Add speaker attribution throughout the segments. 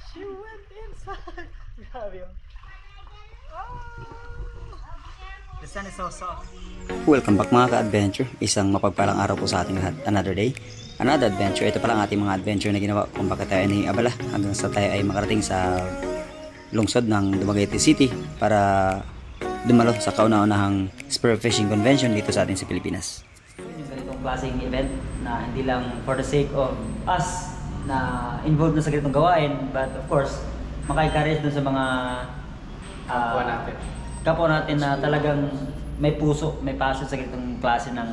Speaker 1: She went inside. Grabe yun. The sun is so soft.
Speaker 2: Welcome back mga ka-adventure. Isang mapagpalang araw po sa ating lahat. Another day, another adventure. Ito pa lang ating mga adventure na ginawa kung bakit tayo ni abala hanggang sa tayo ay makarating sa lungsod ng Dumaguete City para dumalo sa kauna-unahang spearfishing convention dito sa atin sa Pilipinas. Yung ganitong klaseng event na hindi lang for the sake of us na involved na sa ganitong gawain, but of course maka-encourage dun sa mga kapwa natin na talagang may puso, may passion sa ganitong klase ng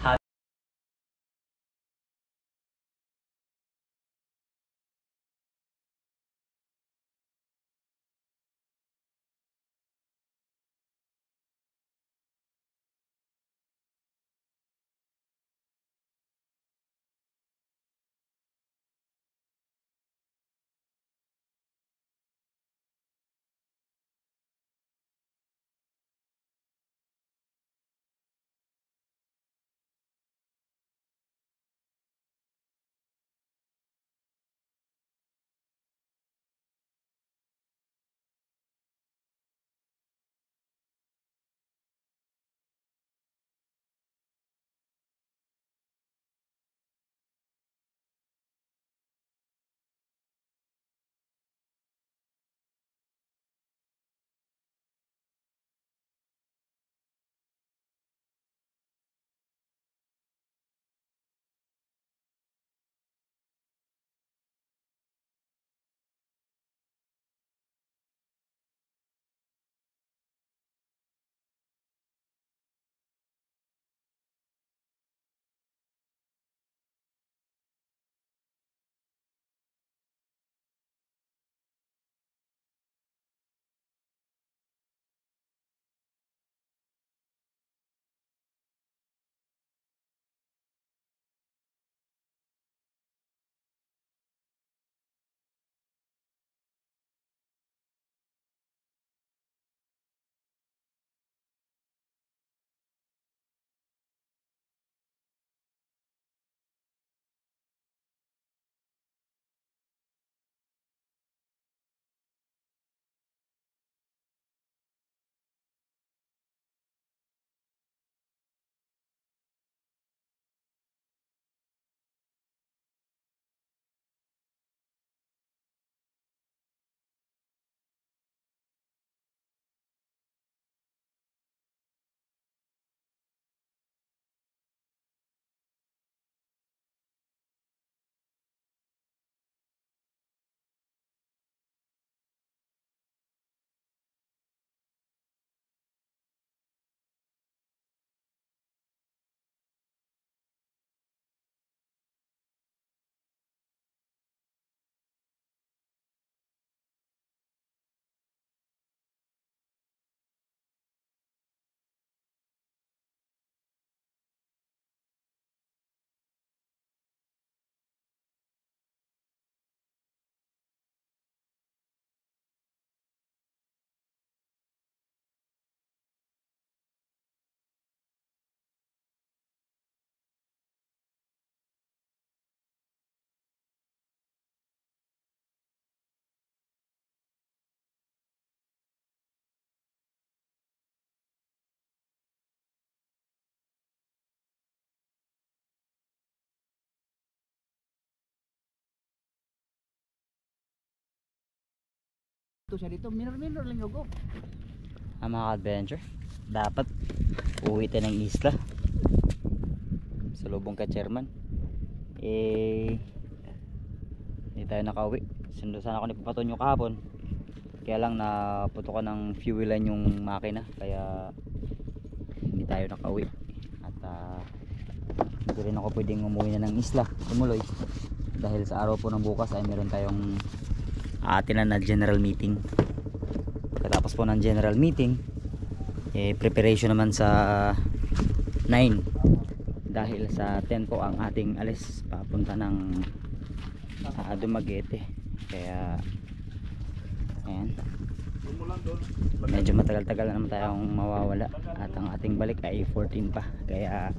Speaker 2: hobby.
Speaker 1: Siya dito, minor lang yung go.
Speaker 2: Mga adventure, dapat uwi tayo ng isla sa lubong ka chairman. Hindi tayo nakauwi. Sundo sana ako ni Papatonyo kahapon, kaya lang naputokan ng fuel line yung makina, kaya hindi tayo nakauwi. At hindi rin ako pwedeng umuwi na ng isla tumuloy dahil sa araw po ng bukas ay meron tayong atin na general meeting. Pagkatapos po ng general meeting, preparation naman sa 9 dahil sa 10 po ang ating alis papunta ng Dumaguete. Kaya ayan, medyo matagal-tagal na naman tayong mawawala at ang ating balik ay 14 pa, kaya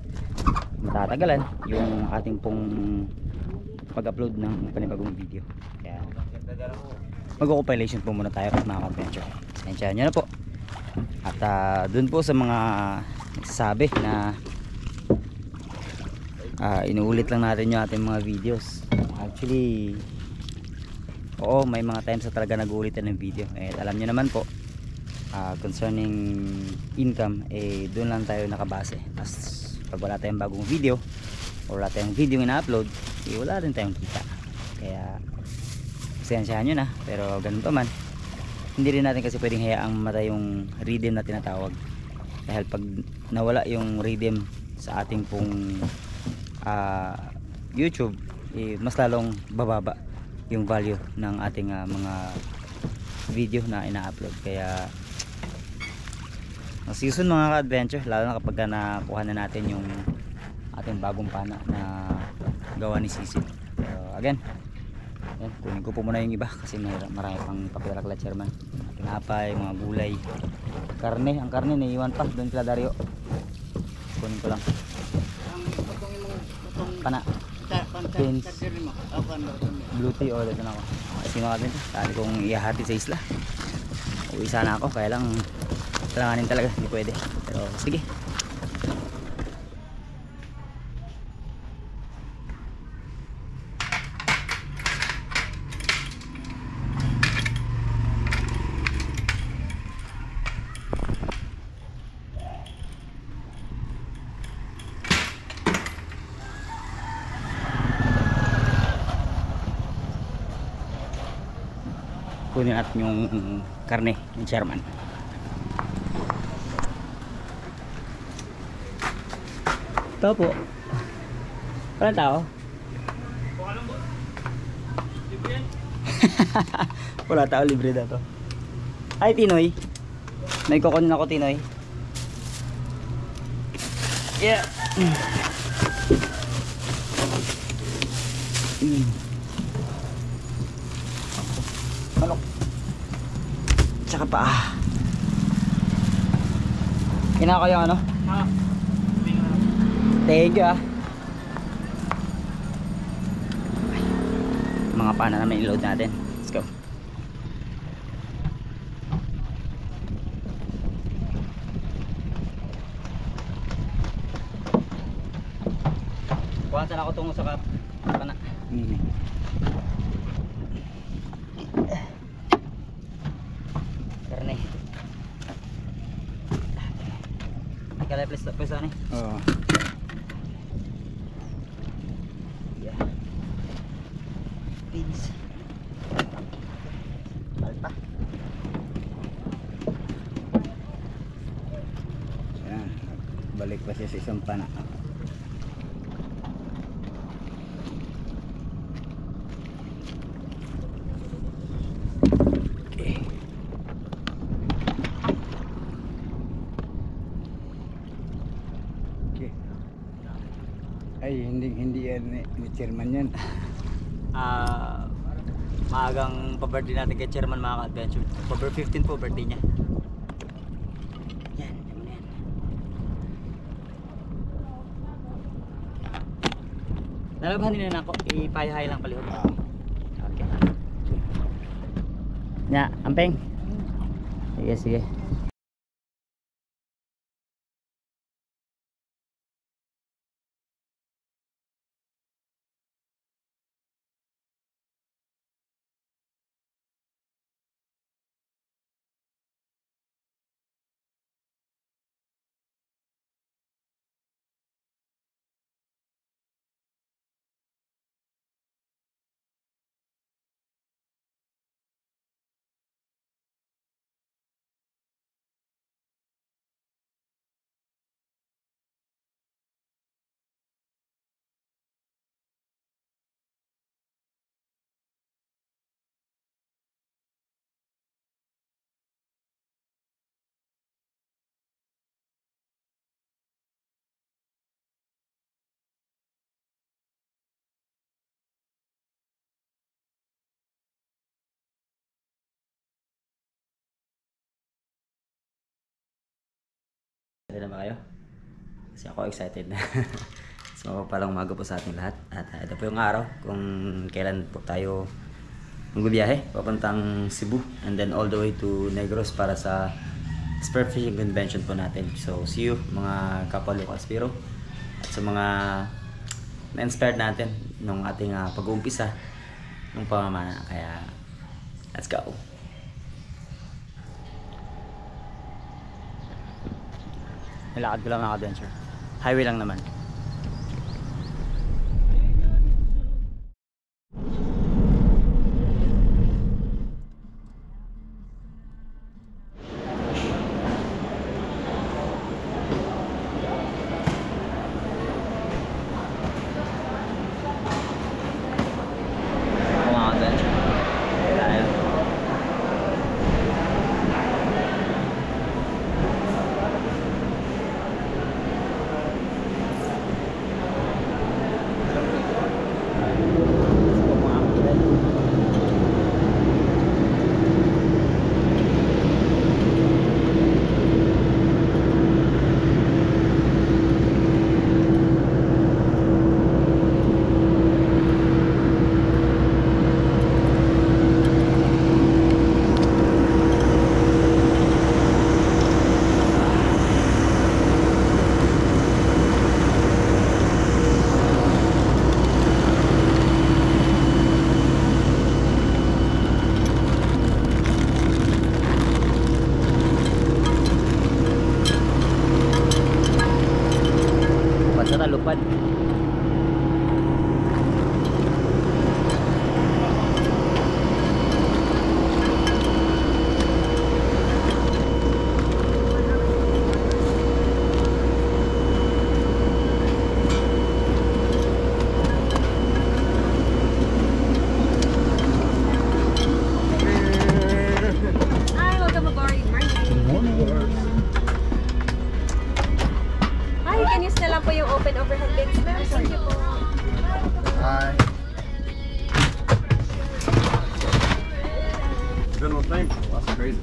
Speaker 2: matatagalan yung ating pong pag-upload ng panibagong video. Kaya mag-compilation po muna tayo mga ka-adventure. Sensyahan nyo na po. At dun po sa mga nagsasabi na inuulit lang natin yung ating mga videos. Actually, oo, may mga times na talaga nag-uulitan ng video. Alam nyo naman po, concerning income, doon lang tayo nakabase. Tapos pag wala tayong bagong video o wala tayong video ina-upload, wala rin tayong kita. Kaya pasensyahan nyo na. Pero ganun pa man, hindi rin natin kasi pwedeng hayaang matay yung rhythm na tinatawag. Dahil pag nawala yung rhythm sa ating pong YouTube, mas lalong bababa yung value ng ating mga video na ina-upload. Kaya ang season mga ka-adventure, lalo na kapag nakuha na natin yung ating bagong pana na gawa ni Sisid. Pero again, yan, kunin ko po muna yung iba kasi marami pang papadala kala chairman. Tinapay, mga gulay, karne. Ang karne naiiwan pa doon kila Dario. Kunin ko lang. Pana, pins, blue tea, o dito na ako. Kasi mga ganito, tali kong ihahati sa isla. Uwi sana ako, kaya lang talanganin talaga, hindi pwede. Pero sige. Kunin natin yung karne ng chairman. Ito po. Walang tao? Wala tao, libre na to. Ay Tinoy, may kukunin ako Tinoy. Yeah. Manok tsaka pa kinaka yung ano. Thank you mga pana naman i-load natin. Let's go. Kuhaan sana ako tungo sa pana. Karne. Ikalay please ani. Oo. Yeah. Pins. Alta. Yan, balik pa siya sa isang pana.
Speaker 3: Ay, hindi yan ni chairman yan.
Speaker 2: Maagang pa-birthday natin kay chairman mga ka-adventure. October 15 po birthday niya. Yan, yan. Nalabhan nila na ako, ipayahay lang palihog. Okay. Nya, ampeng. Sige, sige. Ready na ba kayo? Kasi ako excited na. So palang umaga po sa ating lahat. At ito po yung araw kung kailan po tayo magbibiyahe papuntang Cebu and then all the way to Negros para sa spearfishing convention po natin. So see you mga kapwa local Spiro at sa mga na-inspired natin nung ating pag-uumpisa ng pamamana. Kaya let's go. Nilakad ko lang mga adventure. Highway lang naman. Mga adventure. Tayo. Basta talupad.
Speaker 4: Hi, welcome aboard. Hi, can you still lang po yung open overhead bins, ma'am? Thank you po.
Speaker 3: Hi.
Speaker 5: Good one thing. That's crazy.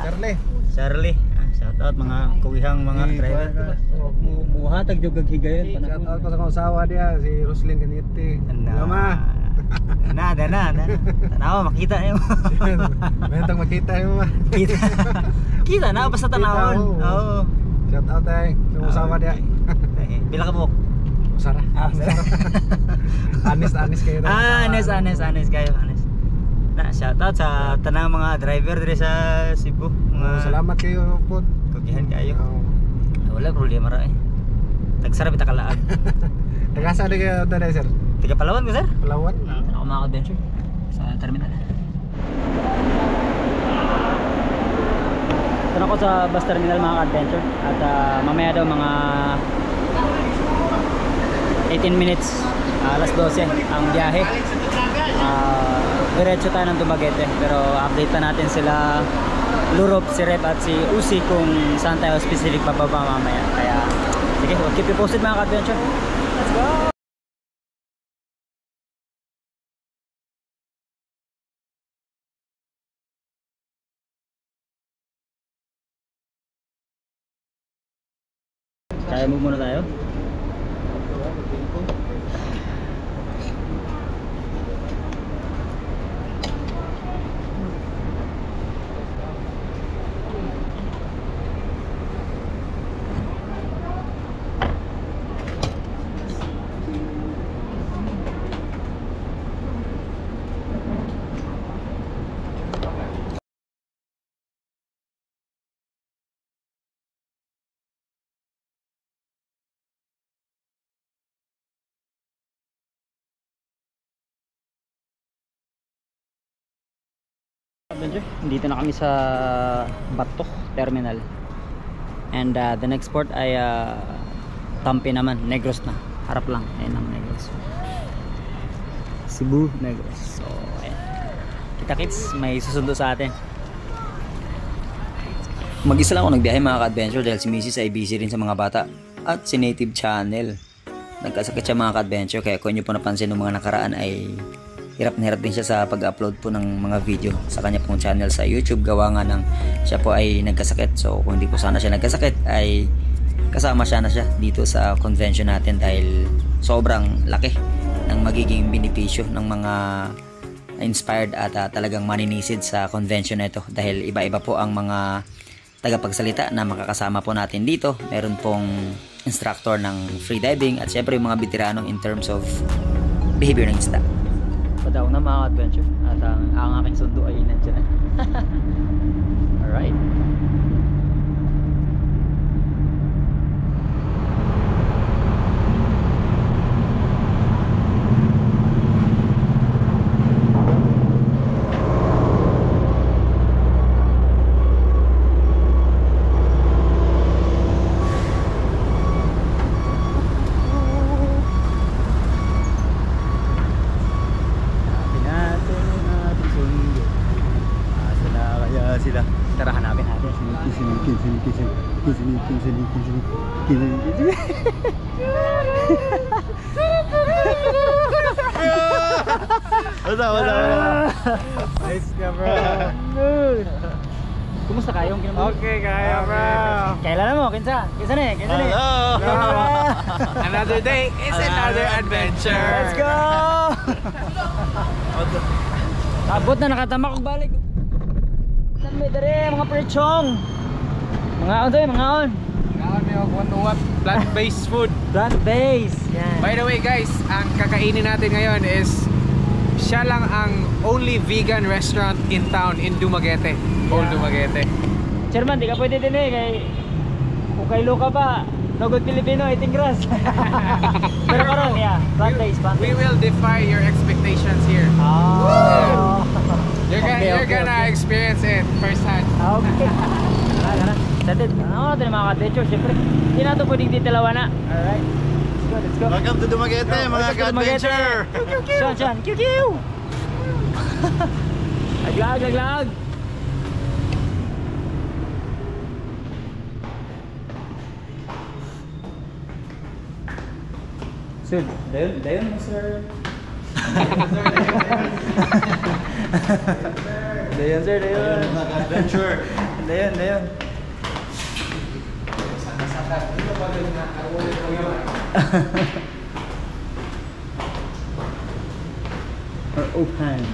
Speaker 3: Charlie.
Speaker 2: Charlie. Shout out mga kuwihang mga driver. Muhatag jud kag higayon
Speaker 3: Shout out ko sa kong asawa dia, si Roslyn Canete. Lama.
Speaker 2: Na. Tanaw makita niyo.
Speaker 3: Mentang makita mo ma.
Speaker 2: Kita na basta tanawon. Oo.
Speaker 3: Shout out ay sa kong asawa dia.
Speaker 2: Pila ka buhok?
Speaker 3: Usara. Anis kayo na.
Speaker 2: Anes kayo, anes. Na, shout out sa tanang mga driver dire sa Cebu.
Speaker 3: Salamat kayo po.
Speaker 2: Kugihan kayo. Wala problema ra eh. Tagsara bita kalaag.
Speaker 3: Tagasa na kayo dali sir.
Speaker 2: Tiga Palawan ko sir.
Speaker 3: Palawan.
Speaker 2: Ako mga adventure sa terminal. Ito na ako sa bus terminal mga adventure at mamaya daw mga 18 minutes alas 12 ang biyahe. Diretso tayo ng Dumaguete pero update pa natin sila Lurop, si Rep at si Uzi kung saan tayo specific bababa mamaya. Kaya sige, we'll keep you posted mga adventure. Let's go! Kaya move muna tayo. Dito na kami sa Batok Terminal and the next port ay Tampi naman, Negros na harap lang, ayun ang Negros, Cebu, Negros. So ayan, kita kits may susundo sa atin. Mag-isa lang ako nagbiyahe mga ka-adventure dahil si Mrs. ay busy rin sa mga bata at si Native Channel nagkasakit siya mga ka-adventure, kaya kung nyo po napansin ng mga nakaraan ay hirap na hirap din siya sa pag-upload po ng mga video sa kanya pong channel sa YouTube, gawa nga ng siya po ay nagkasakit. So kung hindi po sana siya nagkasakit ay kasama siya na siya dito sa convention natin dahil sobrang laki ng magiging benepisyo ng mga inspired at talagang maninisid sa convention na ito dahil iba-iba po ang mga tagapagsalita na makakasama po natin dito. Meron pong instructor ng freediving at syempre yung mga veterano in terms of behavior ng isda. Padaw na mga adventure at ang aking sundo ay nandiyan na. Alright. Sila. Tara hanapin natin. Wala.
Speaker 3: Nice ka bro.
Speaker 2: Kumusta kayong kinabuhi?
Speaker 3: Okay kaya bro.
Speaker 2: Kailan mo? Kinsa ni?
Speaker 3: Another day is another adventure.
Speaker 2: Let's go! Abot na nakatama kong balik. Saan may dere mga perchong? Mga on.
Speaker 3: Ngayon may what plant-based food.
Speaker 2: Plant-based. Yan.
Speaker 3: By the way guys, ang kakainin natin ngayon is siya lang ang only vegan restaurant in town in Dumaguete. Old Dumaguete.
Speaker 2: Chairman, di ka pwede din kay kung kay Luka pa, no good Filipino, eating grass. Pero karon, plant-based.
Speaker 3: We will defy your expectations here.
Speaker 2: Oh.
Speaker 3: You're gonna experience it firsthand.
Speaker 2: Okay. Tara. Dated. Ano natin mga ka-adventure, syempre. Hindi na ito pwedeng titilawan na. Alright. Let's go.
Speaker 5: Welcome to Dumaguete, mga ka-adventure!
Speaker 2: Sean. Kiw! Aglag! Sir, dayon mo sir. Dayon.
Speaker 5: Mga ka-adventure!
Speaker 2: Dayon. Or open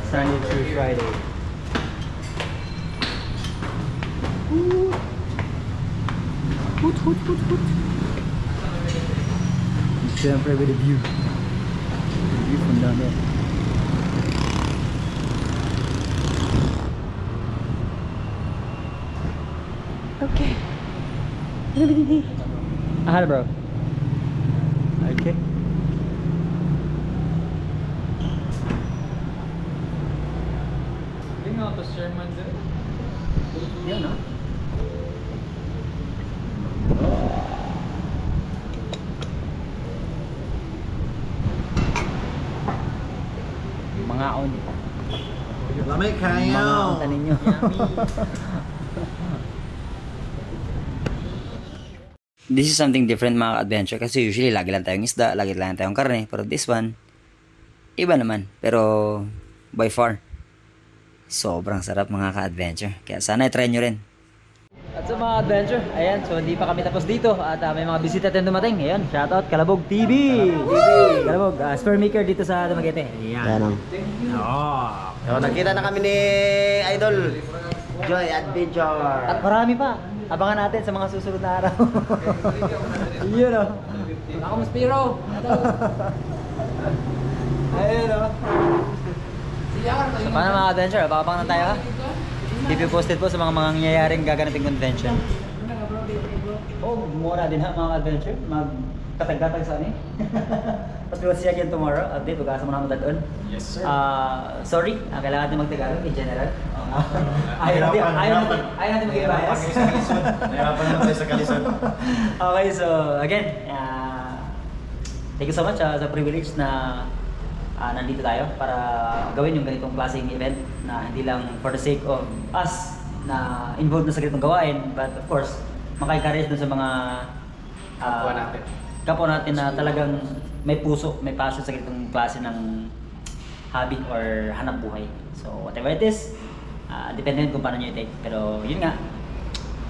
Speaker 2: Sunday through Friday. Hoot, hoot, hoot, hoot. Siyempre with the view. The view from down there. Okay. Hello, bro. Okay.
Speaker 3: Hindi nga ito Sherman din.
Speaker 2: Yan, no? Mga on.
Speaker 5: Lamig
Speaker 2: Mga on
Speaker 5: kayo.
Speaker 2: tanin nyo. This is something different mga adventure kasi usually lagi lang tayong isda, lagi lang tayong karne. Pero this one, iba naman. Pero by far, sobrang sarap mga ka-adventure. Kaya sana i-try nyo rin. At sa mga adventure, ayan, so hindi pa kami tapos dito at may mga bisita tayong dumating. Ayan, shoutout Kalabog TV! Kalabog, sperm maker dito sa Dumaguete. Ayan.
Speaker 5: So, nakita na kami ni Idol Joy Adventure.
Speaker 2: At marami pa. Abangan natin sa mga susunod na araw. Yun o.
Speaker 3: Ako mas Piro.
Speaker 2: Ayun o. So paano mga adventure? Baka na tayo ha? Keep you posted po sa mga mangyayaring gaganaping convention. Oh, mura din ha mga adventure. Magkatag-gatag sa ani. But we'll see again tomorrow. Update, hugasan mo na ako doon.
Speaker 3: Yes, sir.
Speaker 2: Sorry, kailangan natin mag-Tagalog in general. Ayaw natin maging bias.
Speaker 5: Nahirapan naman tayo sa kalisod.
Speaker 2: Okay, so again, thank you so much sa privilege na nandito tayo para gawin yung ganitong klaseng event na hindi lang for the sake of us na involved na sa ganitong gawain, but of course, maka-encourage dun sa mga kapwa natin na talagang may puso, may passion sa ganitong klase ng hobby or hanap buhay. So whatever it is, depende kung paano nyo i-take. Pero yun nga,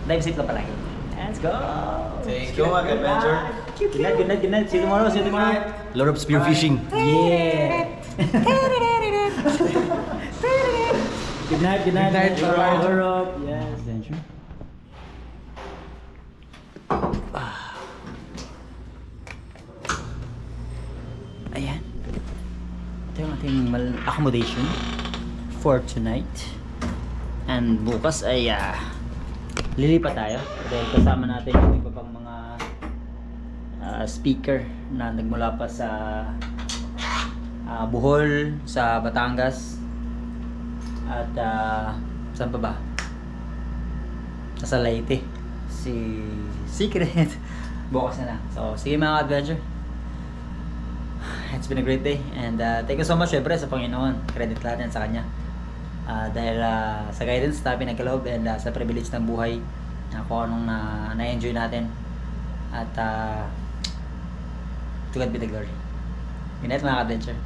Speaker 2: dive safe lang palagi. Let's go!
Speaker 5: Thank you mga adventure.
Speaker 2: Good night, good night, good night. See you tomorrow, see you tomorrow.
Speaker 5: Lord of spearfishing.
Speaker 2: Yeah! Good night, good night.
Speaker 3: Good night, bye-bye.
Speaker 2: Europe. Yes, adventure. Ayan. Ito yung ating accommodation for tonight. And bukas ay lilipat tayo. Dahil kasama natin yung iba pang mga speaker na nagmula pa sa Bohol, sa Batangas, at saan pa ba? Nasa Leyte. Si Secret. Bukas na. So, sige mga adventure. It's been a great day and thank you so much syempre sa Panginoon. Credit natin sa Kanya. Dahil sa guidance na pinagkaloob and sa privilege ng buhay kung anong na-enjoy natin. At to God be the glory. Good night mga adventure.